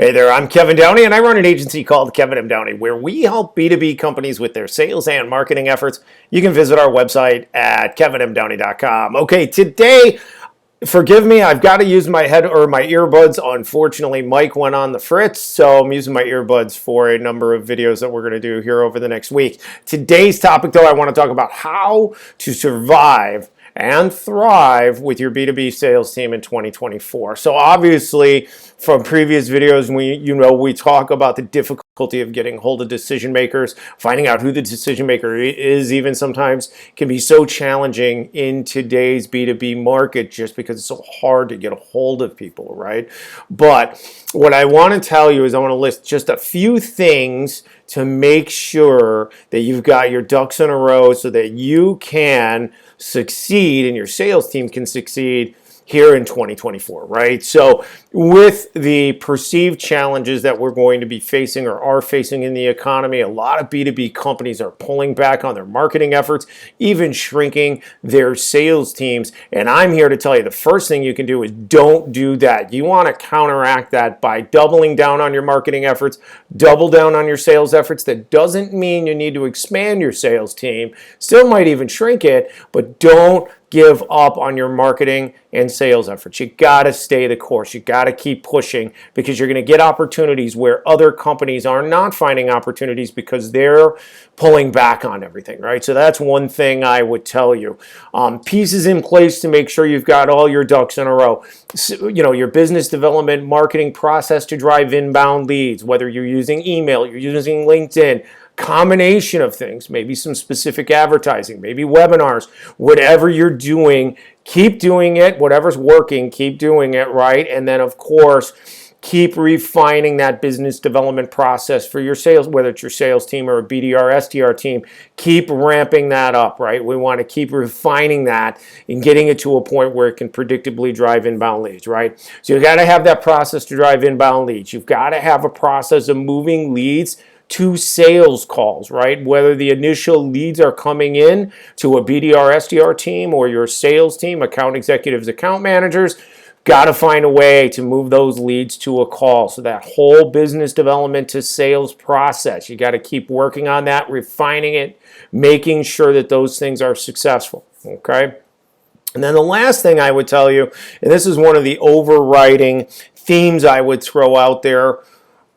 Hey there, I'm Kevin Downey, and I run an agency called Kevin M. Downey, where we help B2B companies with their sales and marketing efforts. You can visit our website at kevinmdowney.com. Okay, today, forgive me, I've got to use my earbuds. Unfortunately, Mike went on the fritz, so I'm using my earbuds for a number of videos that we're going to do here over the next week. Today's topic, though, I want to talk about how to survive and thrive with your B2B sales team in 2024. So obviously, from previous videos, we talk about the difficulty of getting hold of decision makers, finding out who the decision maker is even sometimes can be so challenging in today's B2B market just because it's so hard to get a hold of people, right? But what I want to tell you is I want to list just a few things to make sure that you've got your ducks in a row so that you can succeed and your sales team can succeed here in 2024, right? So with the perceived challenges that we're going to be facing or are facing in the economy, a lot of B2B companies are pulling back on their marketing efforts, even shrinking their sales teams. And I'm here to tell you the first thing you can do is don't do that. You want to counteract that by doubling down on your marketing efforts, double down on your sales efforts. That doesn't mean you need to expand your sales team. Still might even shrink it, but don't give up on your marketing and sales efforts. You got to stay the course. You got to keep pushing because you're going to get opportunities where other companies are not finding opportunities because they're pulling back on everything, right? So that's one thing I would tell you. Pieces in place to make sure you've got all your ducks in a row. So, your business development marketing process to drive inbound leads, whether you're using email, you're using LinkedIn, combination of things, maybe some specific advertising, maybe webinars, whatever you're doing, keep doing it. Whatever's working, keep doing it, right? And then, of course, keep refining that business development process for your sales, whether it's your sales team or a BDR, SDR team. Keep ramping that up, right? We want to keep refining that and getting it to a point where it can predictably drive inbound leads, right? So you got to have that process to drive inbound leads. You've got to have a process of moving leads to sales calls, right? Whether the initial leads are coming in to a BDR, SDR team or your sales team, account executives, account managers, got to find a way to move those leads to a call. So that whole business development to sales process, you got to keep working on that, refining it, making sure that those things are successful, okay? And then the last thing I would tell you, and this is one of the overriding themes I would throw out there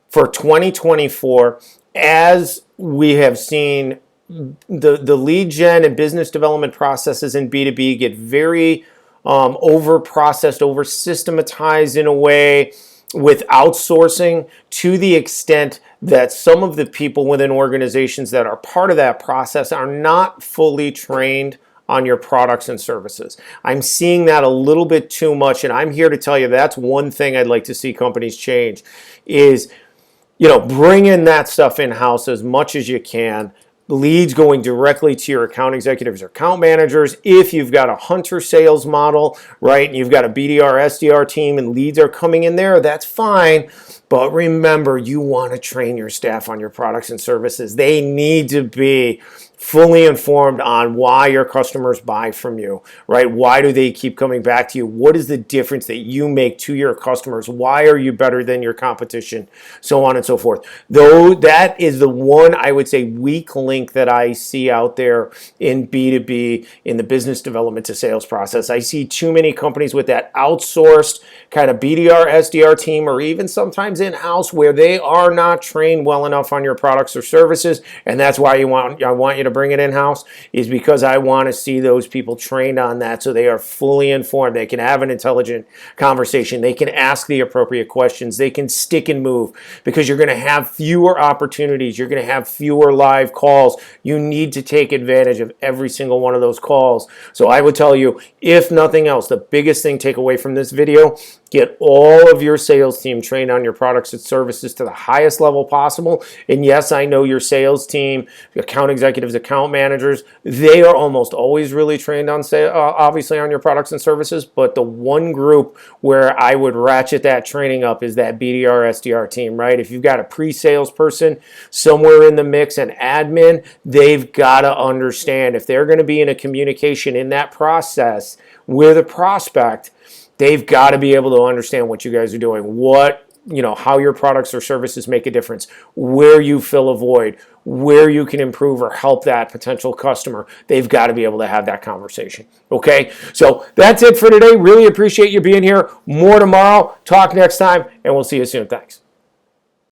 for 2024, as we have seen the lead gen and business development processes in B2B get very over-processed, over-systematized in a way with outsourcing to the extent that some of the people within organizations that are part of that process are not fully trained on your products and services. I'm seeing that a little bit too much, and I'm here to tell you that's one thing I'd like to see companies change is bring in that stuff in-house as much as you can. Leads going directly to your account executives or account managers. If you've got a hunter sales model, right, and you've got a BDR, SDR team and leads are coming in there, that's fine. But remember, you want to train your staff on your products and services. They need to be fully informed on why your customers buy from you, right? Why do they keep coming back to you? What is the difference that you make to your customers? Why are you better than your competition? So on and so forth. Though that is the one, I would say, weak link that I see out there in B2B, in the business development to sales process. I see too many companies with that outsourced kind of BDR, SDR team, or even sometimes in-house where they are not trained well enough on your products or services. And that's why I want you to bring it in-house, is because I want to see those people trained on that so they are fully informed. They can have an intelligent conversation. They can ask the appropriate questions. They can stick and move because you're going to have fewer opportunities. You're going to have fewer live calls. You need to take advantage of every single one of those calls. So I would tell you, if nothing else, the biggest thing take away from this video, get all of your sales team trained on your products and services to the highest level possible. And yes, I know your sales team, account executives, account managers, they are almost always really trained on, obviously, on your products and services. But the one group where I would ratchet that training up is that BDR, SDR team, right? If you've got a pre-sales person somewhere in the mix, an admin, they've got to understand if they're going to be in a communication in that process with a prospect, they've got to be able to understand what you guys are doing. What how your products or services make a difference, where you fill a void, where you can improve or help that potential customer. They've got to be able to have that conversation. Okay, so that's it for today. Really appreciate you being here. More tomorrow. Talk next time, and we'll see you soon. Thanks.